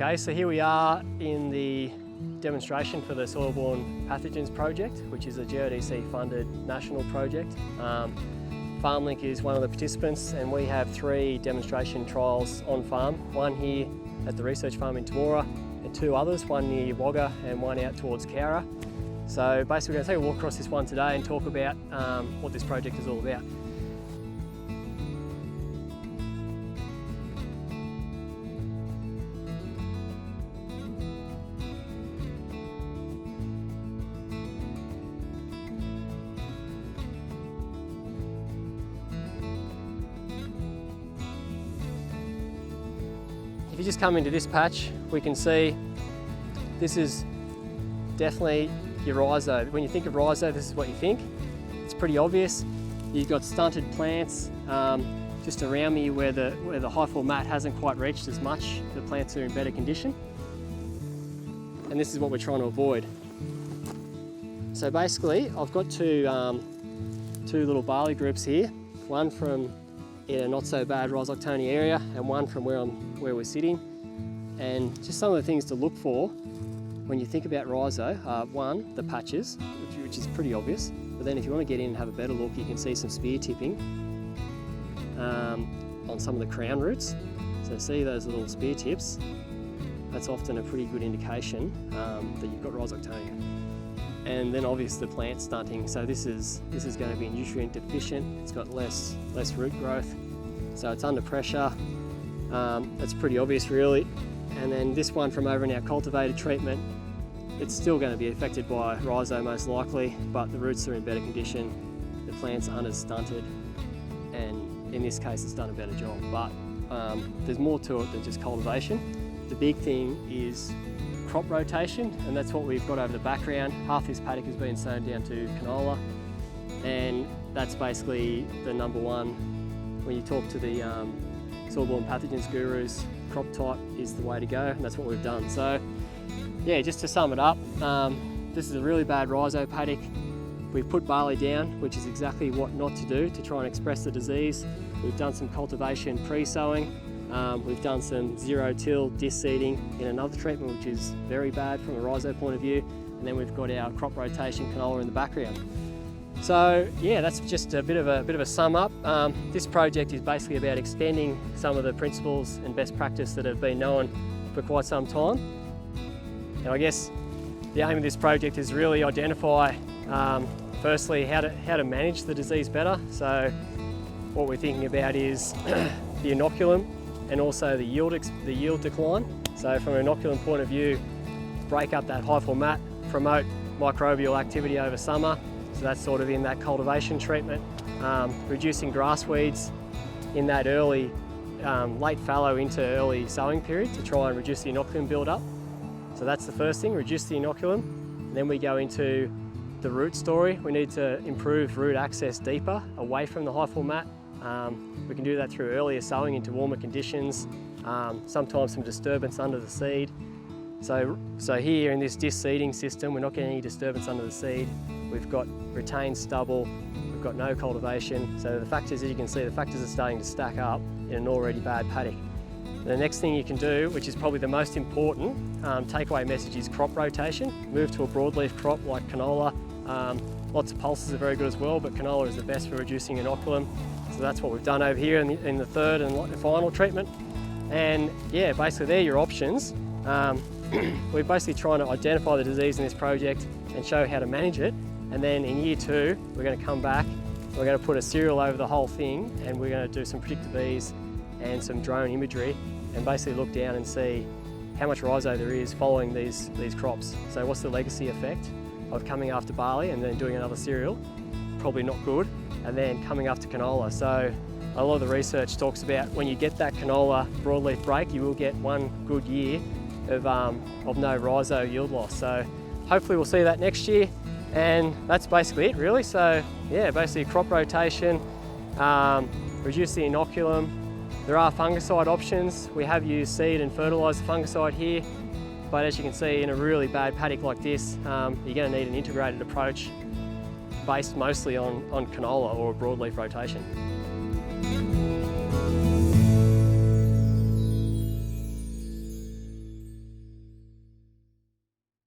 Okay, so here we are in the demonstration for the Soilborne Pathogens project, which is a GeoDC funded national project. FarmLink is one of the participants, and we have 3 demonstration trials on farm, one here at the research farm in Temora and 2 others, one near Wagga and one out towards Cowra. So basically we're going to take a walk across this one today and talk about what this project is all about. If you just come into this patch, we can see this is definitely your rhizo. When you think of rhizo, this is what you think. It's pretty obvious. You've got stunted plants just around me where the high fall mat hasn't quite reached as much. The plants are in better condition. And this is what we're trying to avoid. So basically, I've got two little barley groups here, one from in a not so bad Rhizoctonia area and one from where we're sitting. And just some of the things to look for when you think about rhizo are, one, the patches, which is pretty obvious, but then if you want to get in and have a better look, you can see some spear tipping on some of the crown roots. So see those little spear tips? That's often a pretty good indication that you've got Rhizoctonia. And then obviously the plant stunting. So this is going to be nutrient deficient. It's got less root growth, so it's under pressure. That's pretty obvious really. And then this one from over in our cultivated treatment, it's still going to be affected by rhizo most likely, but the roots are in better condition, the plants aren't as stunted, and in this case it's done a better job. But there's more to it than just cultivation. The big thing is crop rotation, and that's what we've got over the background. Half this paddock has been sown down to canola, and that's basically the number one. When you talk to the Soilborne pathogens gurus, crop type is the way to go, and that's what we've done. So yeah, just to sum it up, this is a really bad rhizo paddock. We've put barley down, which is exactly what not to do to try and express the disease. We've done some cultivation pre-sowing. We've done some zero-till disc seeding in another treatment, which is very bad from a rhizo point of view, and then we've got our crop rotation canola in the background. So yeah, that's just a bit of a sum up. This project is basically about extending some of the principles and best practice that have been known for quite some time. And I guess the aim of this project is really identify, firstly, how to manage the disease better. So what we're thinking about is the inoculum and also the yield decline. So from an inoculum point of view, break up that high fall mat, promote microbial activity over summer. So that's sort of in that cultivation treatment. Reducing grass weeds in that early, late fallow into early sowing period to try and reduce the inoculum build up. So that's the first thing, reduce the inoculum. And then we go into the root story. We need to improve root access deeper away from the high fall mat. We can do that through earlier sowing into warmer conditions, sometimes some disturbance under the seed. So here in this disc seeding system, we're not getting any disturbance under the seed. We've got retained stubble, we've got no cultivation. So the factors, as you can see, the factors are starting to stack up in an already bad paddock. The next thing you can do, which is probably the most important takeaway message, is crop rotation. Move to a broadleaf crop like canola. Lots of pulses are very good as well, but canola is the best for reducing inoculum. So that's what we've done over here in the third and final treatment. And yeah, basically they're your options. We're basically trying to identify the disease in this project and show how to manage it. And then in year 2, we're going to come back, we're going to put a serial over the whole thing, and we're going to do some predictive bees and some drone imagery and basically look down and see how much rhizo there is following these crops. So what's the legacy effect of coming after barley and then doing another cereal? Probably not good. And then coming after canola. So a lot of the research talks about when you get that canola broadleaf break, you will get one good year of no rhizo yield loss. So hopefully we'll see that next year. And that's basically it really. So yeah, basically crop rotation, reduce the inoculum. There are fungicide options. We have used seed and fertiliser fungicide here, but as you can see, in a really bad paddock like this, you're going to need an integrated approach based mostly on canola or a broadleaf rotation.